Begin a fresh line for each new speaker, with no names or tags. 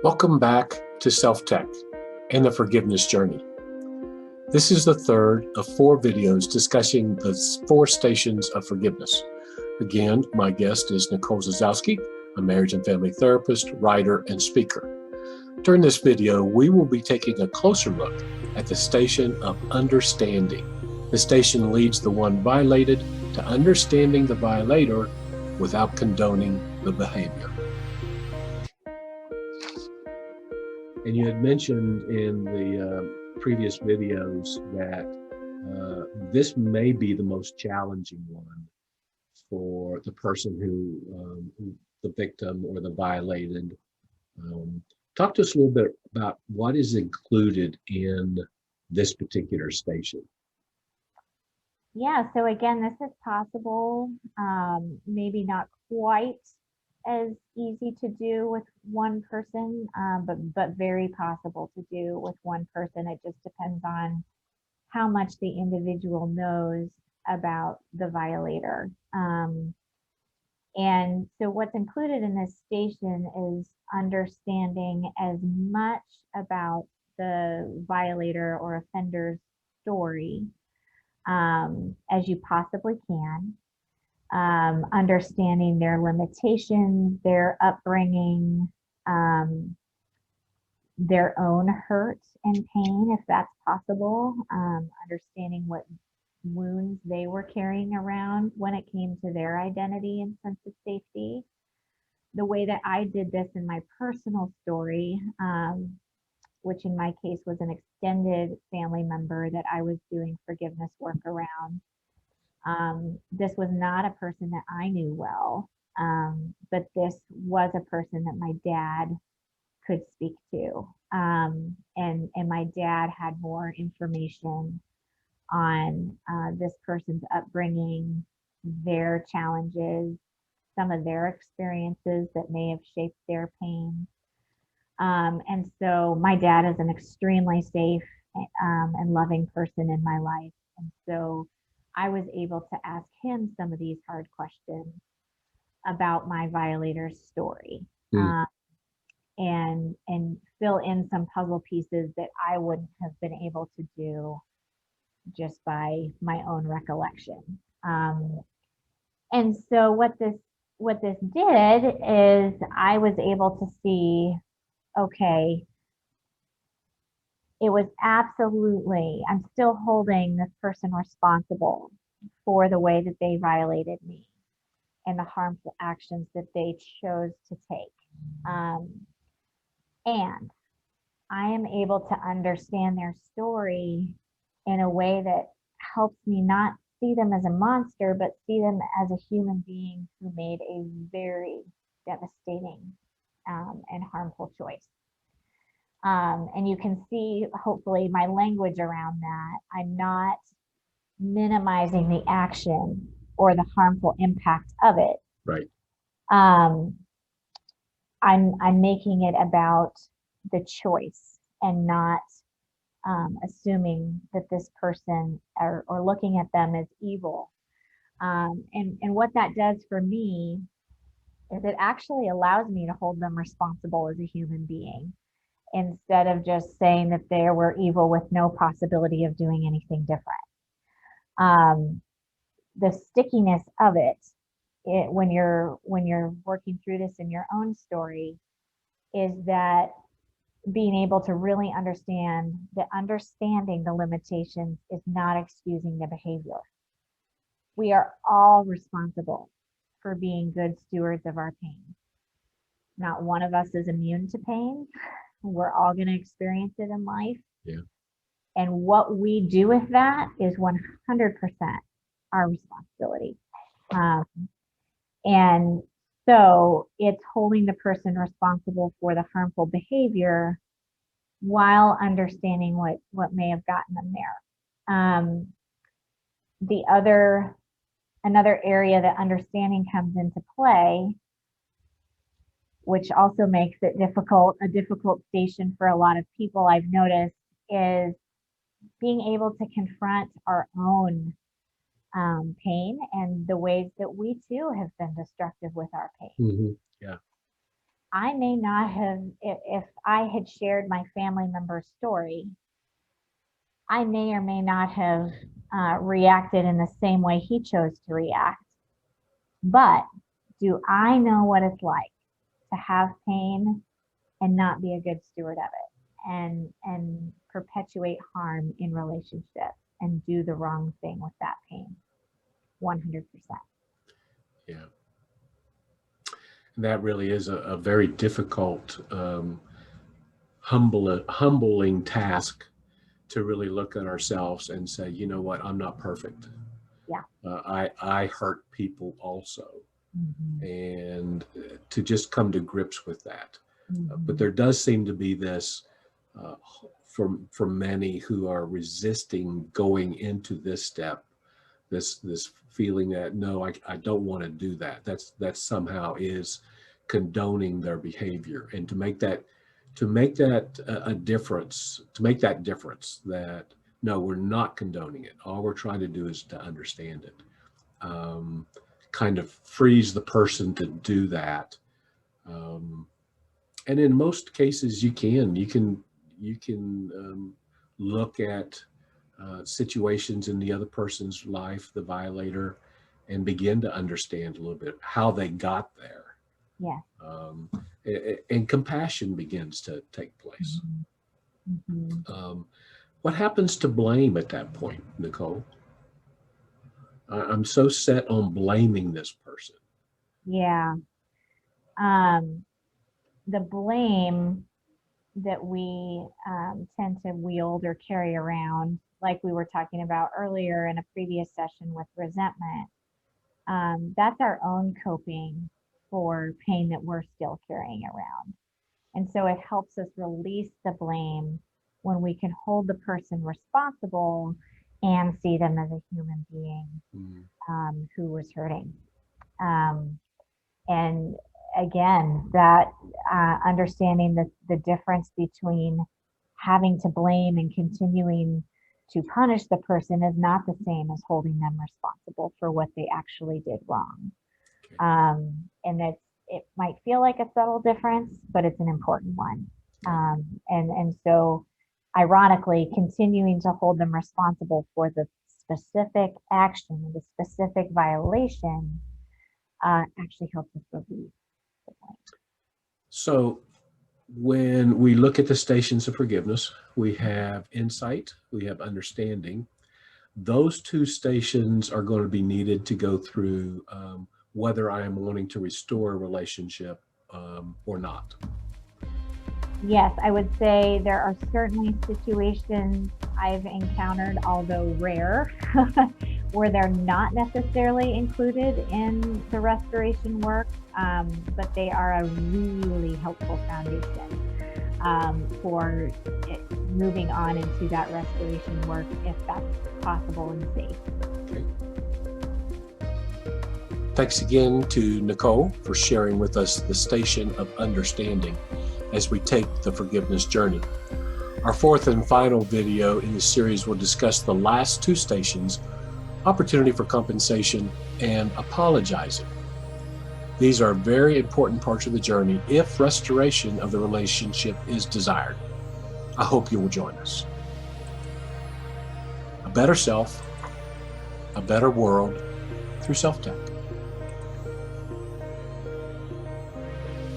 Welcome back to Self-Tech and the Forgiveness Journey. This is the third of 4 videos discussing the 4 stations of forgiveness. Again, my guest is Nicole Zasowski, a marriage and family therapist, writer, and speaker. During this video, we will be taking a closer look at the station of understanding. The station leads the one violated to understanding the violator without condoning the behavior. And you had mentioned in the previous videos that this may be the most challenging one for the person who the victim or the violated. Talk to us a little bit about what is included in this particular station.
Yeah, so again, this is possible, maybe not quite as easy to do with one person, but very possible to do with one person. It just depends on how much the individual knows about the violator. And so what's included in this station is understanding as much about the violator or offender's story as you possibly can. Understanding their limitations, their upbringing, their own hurt and pain, if that's possible, understanding what wounds they were carrying around when it came to their identity and sense of safety. The way that I did this in my personal story, which in my case was an extended family member that I was doing forgiveness work around. This was not a person that I knew well, but this was a person that my dad could speak to. And my dad had more information on this person's upbringing, their challenges, some of their experiences that may have shaped their pain. And so my dad is an extremely safe and loving person in my life. And so I was able to ask him some of these hard questions about my violator's story, and fill in some puzzle pieces that I wouldn't have been able to do just by my own recollection. And so what this did is I was able to see, okay, it was absolutely, I'm still holding this person responsible for the way that they violated me and the harmful actions that they chose to take. And I am able to understand their story in a way that helps me not see them as a monster, but see them as a human being who made a very devastating and harmful choice. And you can see, hopefully, my language around that. I'm not minimizing the action or the harmful impact of it.
Right.
I'm making it about the choice and not assuming that this person or looking at them as evil. And what that does for me is it actually allows me to hold them responsible as a human being, instead of just saying that they were evil with no possibility of doing anything different. The stickiness of it, when you're working through this in your own story, is that being able to really understand that understanding the limitations is not excusing the behavior. We are all responsible for being good stewards of our pain. Not one of us is immune to pain. We're all going to experience it in life.
Yeah.
And what we do with that is 100% our responsibility. And so it's holding the person responsible for the harmful behavior while understanding what may have gotten them there. Another area that understanding comes into play, which also makes it a difficult station for a lot of people, I've noticed, is being able to confront our own pain and the ways that we too have been destructive with our pain.
Mm-hmm. Yeah.
I may not have, if I had shared my family member's story, I may or may not have reacted in the same way he chose to react. But do I know what it's like to have pain and not be a good steward of it, and perpetuate harm in relationships and do the wrong thing with that pain? 100%.
Yeah. And that really is a very difficult, humbling task to really look at ourselves and say, you know what, I'm not perfect.
Yeah.
I hurt people also.
Mm-hmm.
And to just come to grips with that.
Mm-hmm.
But there does seem to be this for many who are resisting going into this step, this feeling that no, I don't want to do that. That somehow is condoning their behavior, and to make that a difference, to make that difference that no, we're not condoning it. All we're trying to do is to understand it. Kind of frees the person to do that. And in most cases, you can look at situations in the other person's life, the violator, and begin to understand a little bit how they got there.
Yeah.
And compassion begins to take place.
Mm-hmm.
What happens to blame at that point, Nicole? I'm so set on blaming this person.
Yeah. The blame that we tend to wield or carry around, like we were talking about earlier in a previous session with resentment, that's our own coping for pain that we're still carrying around. And so it helps us release the blame when we can hold the person responsible and see them as a human being who was hurting. And again, that understanding the difference between having to blame and continuing to punish the person is not the same as holding them responsible for what they actually did wrong. And it might feel like a subtle difference, but it's an important one. And so ironically, continuing to hold them responsible for the specific action, the specific violation, actually helps us release the blame.
So when we look at the stations of forgiveness, we have insight, we have understanding. Those two stations are going to be needed to go through whether I am wanting to restore a relationship or not.
Yes, I would say there are certainly situations I've encountered, although rare, where they're not necessarily included in the restoration work, but they are a really helpful foundation for moving on into that restoration work if that's possible and safe.
Okay. Thanks again to Nicole for sharing with us the station of understanding as we take the forgiveness journey. Our fourth and final video in the series will discuss the last two stations, opportunity for compensation and apologizing. These are very important parts of the journey if restoration of the relationship is desired. I hope you will join us. A better self, a better world through self-tech.